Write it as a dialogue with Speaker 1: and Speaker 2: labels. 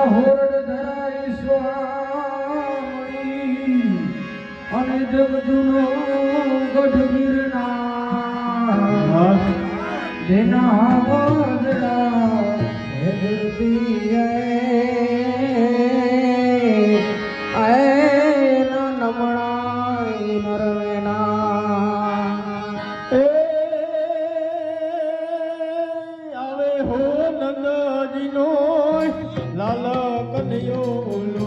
Speaker 1: હોરડ ધરાઈ સ્વામી અને જગજુનો ગઢ ગિરનાર જેના ગઢડા ધરતી એના નમણાય નરવેના
Speaker 2: આવે હો નંદજીનો લાલ કનૈયો